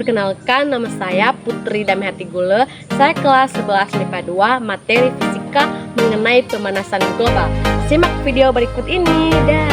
perkenalkan, nama saya Putri Damehati Gule. Saya kelas 11 MIPA 2, materi fisika mengenai pemanasan global. Simak video berikut ini. Dah.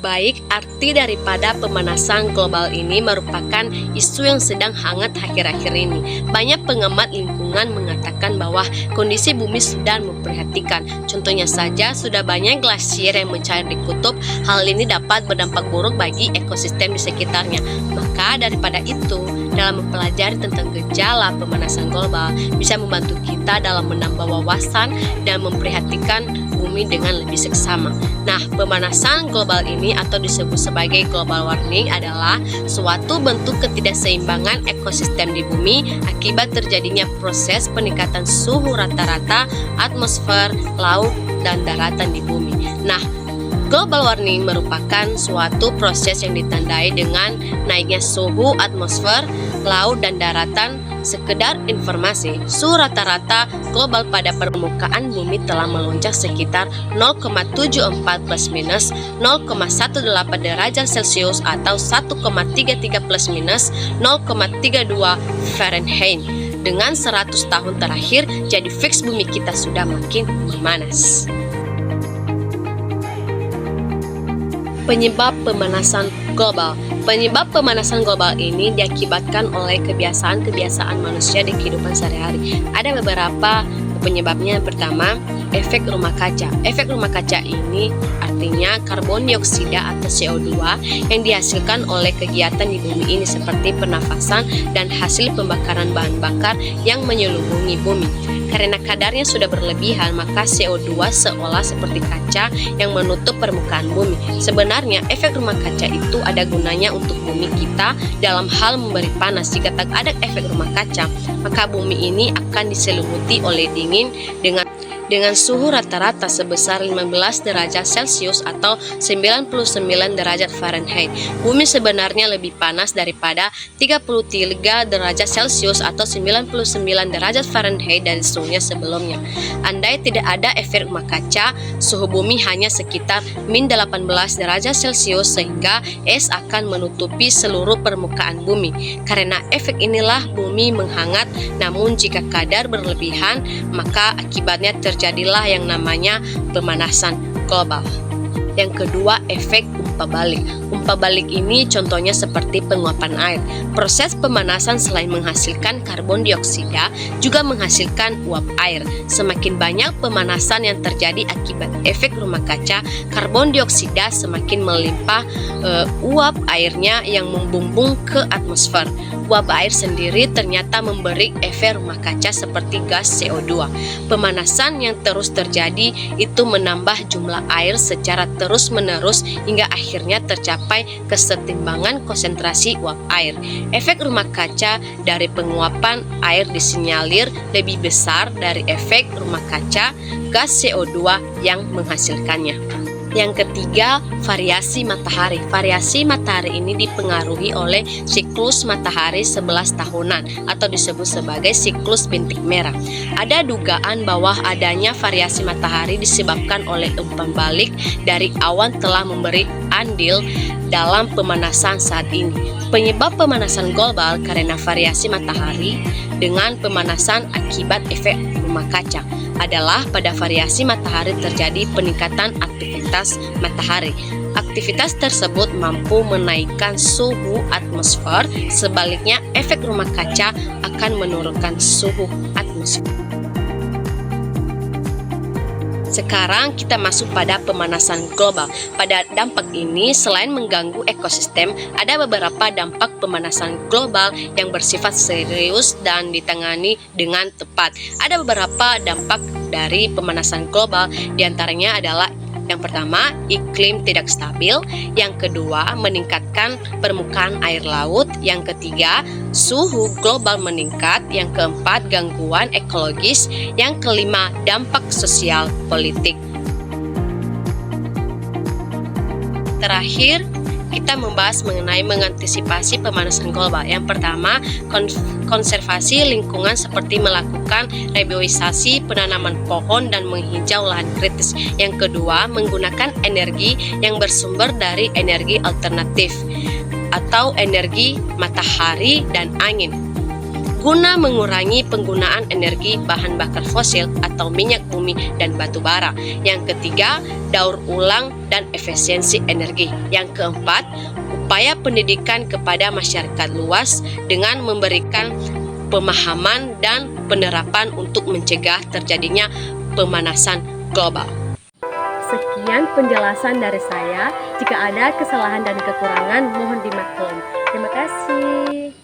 Baik, arti daripada pemanasan global ini merupakan isu yang sedang hangat akhir-akhir ini. Banyak pengamat lingkungan mengatakan bahwa kondisi bumi sedang memprihatinkan. Contohnya saja, sudah banyak glasier yang mencair di kutub. Hal ini dapat berdampak buruk bagi ekosistem di sekitarnya. Maka daripada itu, dalam mempelajari tentang gejala pemanasan global bisa membantu kita dalam menambah wawasan dan memprihatinkan bumi dengan lebih seksama. Nah, pemanasan global ini atau disebut sebagai global warming adalah suatu bentuk ketidakseimbangan ekosistem di bumi akibat terjadinya proses peningkatan suhu rata-rata atmosfer, laut, dan daratan di bumi. Nah, global warming merupakan suatu proses yang ditandai dengan naiknya suhu atmosfer, laut, dan daratan. Sekedar informasi, suhu rata-rata global pada permukaan bumi telah melonjak sekitar 0,74 plus minus 0,18 derajat Celcius atau 1,33 plus minus 0,32 Fahrenheit. Dengan 100 tahun terakhir, jadi fix bumi kita sudah makin memanas. Penyebab pemanasan global. Penyebab pemanasan global ini diakibatkan oleh kebiasaan-kebiasaan manusia di kehidupan sehari-hari. Ada beberapa penyebabnya. Yang pertama, efek rumah kaca. Efek rumah kaca ini artinya karbon dioksida atau CO2 yang dihasilkan oleh kegiatan di bumi ini seperti pernafasan dan hasil pembakaran bahan bakar yang menyelubungi bumi. Karena kadarnya sudah berlebihan, maka CO2 seolah seperti kaca yang menutup permukaan bumi. Sebenarnya, efek rumah kaca itu ada gunanya untuk bumi kita dalam hal memberi panas. Jika tak ada efek rumah kaca, maka bumi ini akan diselimuti oleh dingin dengan suhu rata-rata sebesar 15 derajat Celcius atau 99 derajat Fahrenheit. Bumi sebenarnya lebih panas daripada 33 derajat Celcius atau 99 derajat Fahrenheit dari suhunya sebelumnya. Andai tidak ada efek rumah kaca, suhu bumi hanya sekitar min 18 derajat Celcius sehingga es akan menutupi seluruh permukaan bumi. Karena efek inilah bumi menghangat, namun jika kadar berlebihan, maka akibatnya terjadilah yang namanya pemanasan global. Yang kedua, efek umpa balik. Umpa balik ini contohnya seperti penguapan air. Proses pemanasan selain menghasilkan karbon dioksida, juga menghasilkan uap air. Semakin banyak pemanasan yang terjadi akibat efek rumah kaca, karbon dioksida semakin melimpah uap airnya yang membumbung ke atmosfer. Uap air sendiri ternyata memberi efek rumah kaca seperti gas CO2. Pemanasan yang terus terjadi itu menambah jumlah air secara terus-menerus hingga akhirnya tercapai kesetimbangan konsentrasi uap air. Efek rumah kaca dari penguapan air disinyalir lebih besar dari efek rumah kaca gas CO2 yang menghasilkannya. Yang ketiga, variasi matahari. Variasi matahari ini dipengaruhi oleh siklus matahari 11 tahunan atau disebut sebagai siklus bintik merah. Ada dugaan bahwa adanya variasi matahari disebabkan oleh umpan balik dari awan telah memberi andil dalam pemanasan saat ini. Penyebab pemanasan global karena variasi matahari dengan pemanasan akibat efek rumah kaca adalah pada variasi matahari terjadi peningkatan aktivitas matahari. Aktivitas tersebut mampu menaikkan suhu atmosfer, sebaliknya efek rumah kaca akan menurunkan suhu atmosfer. Sekarang kita masuk pada pemanasan global. Pada dampak ini, selain mengganggu ekosistem, ada beberapa dampak pemanasan global yang bersifat serius dan ditangani dengan tepat. Ada beberapa dampak dari pemanasan global, diantaranya adalah Yang pertama, iklim tidak stabil. Yang kedua, meningkatkan permukaan air laut. Yang ketiga, suhu global meningkat. Yang keempat, gangguan ekologis. Yang kelima, dampak sosial politik. Terakhir, kita membahas mengenai mengantisipasi pemanasan global. Yang pertama, konservasi lingkungan seperti melakukan reboisasi, penanaman pohon, dan menghijau lahan kritis. Yang kedua, menggunakan energi yang bersumber dari energi alternatif atau energi matahari dan angin, guna mengurangi penggunaan energi bahan bakar fosil atau minyak bumi dan batu bara. Yang ketiga, daur ulang dan efisiensi energi. Yang keempat, upaya pendidikan kepada masyarakat luas dengan memberikan pemahaman dan penerapan untuk mencegah terjadinya pemanasan global. Sekian penjelasan dari saya. Jika ada kesalahan dan kekurangan, mohon dimaklum. Terima kasih.